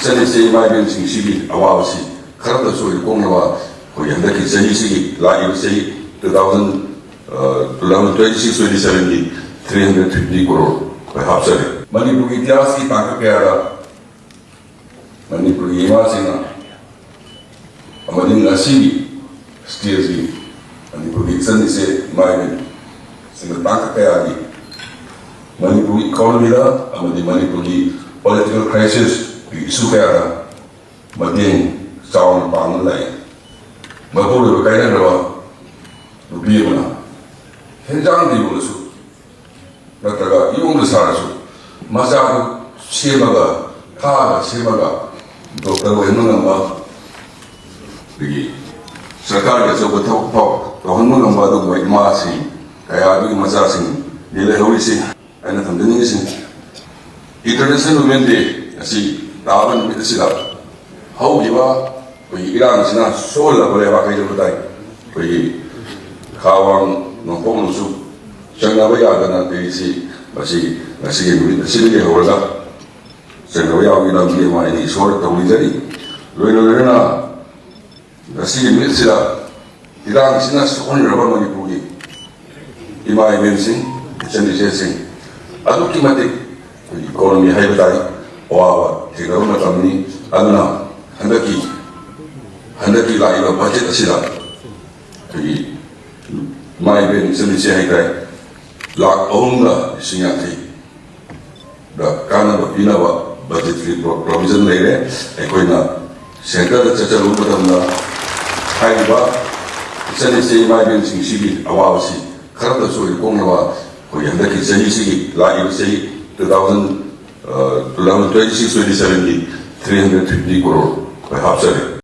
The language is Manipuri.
ꯆꯠꯂꯤꯁꯤ ꯏꯃꯥꯏꯕꯦꯜꯁꯤꯡꯁꯤꯒꯤ ꯑꯋꯥꯕꯁꯤ ꯈꯔꯗꯁꯨ ꯑꯣꯏꯅ ꯀꯣꯛꯅꯕ ꯑꯩꯈꯣꯏꯒꯤ ꯍꯟꯗꯛꯀꯤ ꯆꯍꯤꯁꯤꯒꯤ ꯂꯥꯛꯏꯕ ꯆꯍꯤ 2026-27ꯒꯤ 350 crore ꯑꯩꯈꯣꯏ ꯍꯥꯞꯆꯔꯤ ꯃꯅꯤꯄꯨꯔꯒꯤ ꯏꯇꯤꯍꯥꯁꯀꯤ ꯇꯥꯡꯀꯛ ꯀꯌꯥꯗ ꯃꯅꯤꯄꯨꯔꯒꯤ ꯏꯃꯥꯁꯤꯡꯅ ꯑꯃꯗꯤ ꯉꯁꯤꯒꯤ ꯁ꯭ꯇꯦꯖꯀꯤ ꯃꯅꯤꯄꯨꯔꯒꯤ ꯏꯆꯟ-ꯏꯆꯦ ꯏꯃꯥꯏꯕꯦꯜꯁꯤꯡꯅ ꯇꯥꯡꯀꯛ ꯀꯌꯥꯒꯤ ꯃꯅꯤꯄꯨꯔꯒꯤ ꯏꯀꯣꯅꯣꯃꯤꯗ ꯑꯃꯗꯤ ꯃꯅꯤꯄꯨꯔꯒꯤ ꯄꯣꯂꯤꯇꯤꯀꯦꯜ ꯀ꯭ꯔꯥꯏꯁꯤꯁꯀꯤ ꯏꯁꯨ ꯀꯌꯥꯗ ꯃꯇꯦꯡ ꯆꯥꯎꯅ ꯄꯥꯡꯅ ꯂꯥꯛꯏ ꯃꯄꯨꯔꯣꯏꯕ ꯀꯥꯏꯅꯈ꯭ꯔꯕ ꯅꯨꯄꯤ ꯑꯃꯅ ꯍꯦꯟꯖꯥꯡꯗ ꯌꯣꯜꯂꯁꯨ ꯅꯠꯇ꯭ꯔꯒ ꯌꯣꯡꯗ ꯁꯥꯔꯁꯨ ꯃꯆꯥꯗꯨ ꯁꯦꯝꯃꯒ ꯊꯥꯒ ꯁꯦꯝꯃꯒ ꯗꯣꯛꯇꯔ ꯑꯣꯏꯍꯟꯕ ꯉꯝꯕ ꯑꯗꯒꯤ ꯁꯔꯀꯥꯔꯒꯤ ꯑꯆꯧꯕ ꯊꯕꯛ ꯐꯥꯎ ꯇꯧꯍꯟꯕ ꯉꯝꯕ ꯑꯗꯨꯒꯨꯝꯕ ꯏꯃꯥꯁꯤꯡ ꯀꯌꯥ ꯑꯗꯨꯒꯤ ꯃꯆꯥꯁꯤꯡꯅꯤ ꯂꯩꯍꯧꯔꯤꯁꯤ ꯑꯩꯅ ꯊꯝꯖꯅꯤꯡꯉꯤꯁꯤ ꯏꯟꯇꯔꯅꯦꯁꯅꯦꯜ ꯋꯨꯃꯦꯟ ꯗꯦ ꯑꯁꯤ ꯇꯥꯕ ꯅꯨꯃꯤꯠ ꯑꯁꯤꯗ ꯍꯧꯈꯤꯕ ꯑꯩꯈꯣꯏꯒꯤ ꯏꯔꯥꯡꯁꯤꯅ ꯁꯣꯛꯍꯜꯂꯕ ꯂꯩꯕꯥꯛ ꯍꯩꯖꯕ ꯇꯥꯏ ꯑꯩꯈꯣꯏꯒꯤ ꯈꯥ ꯋꯥꯡ ꯅꯣꯡꯄꯣꯛ ꯅꯣꯡꯆꯨꯞ ꯆꯪꯅꯕ ꯌꯥꯗꯅ ꯀꯔꯤꯁꯤ ꯃꯁꯤ ꯉꯁꯤꯒꯤ ꯅꯨꯃꯤꯠ ꯑꯁꯤꯗꯒꯤ ꯍꯧꯔꯒ ꯆꯪꯅꯕ ꯌꯥꯕꯒꯤ ꯂꯝꯕꯤ ꯑꯃ ꯑꯩꯅ ꯏꯁꯣꯔ ꯇꯧꯅꯤꯖꯔꯤ ꯂꯣꯏꯅ ꯉꯁꯤꯒꯤ ꯅꯨꯃꯤꯠ ꯑꯁꯤꯗ ꯏꯔꯥꯡꯁꯤꯅ ꯁꯣꯛꯍꯟꯈ꯭ꯔꯕ ꯃꯅꯤꯄꯨꯔꯒꯤ ꯏꯃꯥ ꯏꯕꯦꯜꯁꯤꯡ ꯏꯆꯟ-ꯏꯆꯦꯁꯤꯡ ꯑꯗꯨꯛꯀꯤ ꯃꯇꯤꯛ ꯑꯩꯈꯣꯏꯒꯤ ꯏꯀꯣꯅꯣꯃꯤ ꯍꯥꯏꯕ ꯇꯥꯔꯦ ꯑꯋꯥꯕ ꯊꯦꯡꯅꯕ ꯃꯇꯝꯅꯤ ꯑꯗꯨꯅ ꯍꯟꯗꯛꯀꯤ ꯂꯥꯛꯏꯕ ꯕꯖꯦꯠ ꯑꯁꯤꯗ ꯑꯩꯈꯣꯏꯒꯤ ꯏꯃꯥ ꯏꯕꯦꯜ ꯏꯆꯟ-ꯏꯆꯦ ꯍꯥꯏꯇꯥꯔꯦ 3,50,000ꯗ ꯀꯥꯟꯅꯕ ꯄꯤꯅꯕ ꯕꯖꯦꯠꯀꯤ ꯄ꯭ꯔꯣꯕꯤꯖꯟ ꯂꯩꯔꯦ ꯑꯩꯈꯣꯏꯅ ꯁꯦꯟꯇꯔꯗ ꯆꯠꯆꯔꯨꯕ ꯃꯇꯝꯗ ꯍꯥꯏꯔꯤꯕ ꯏꯆꯟ-ꯏꯆꯦ ꯏꯃꯥ ꯏꯕꯦꯜꯁꯤꯡꯁꯤꯒꯤ ꯑꯋꯥꯕꯁꯤ ꯈꯔꯗꯁꯨ ꯑꯣꯏꯅ ꯀꯣꯛꯅꯕ ꯑꯩꯈꯣꯏꯒꯤ ꯍꯟꯗꯛꯀꯤ ꯆꯍꯤꯁꯤꯒꯤ ꯂꯥꯛꯏꯕ ꯆꯍꯤ 2026-27ꯒꯤ 350 crore ꯑꯩꯈꯣꯏ ꯍꯥꯞꯆꯔꯤ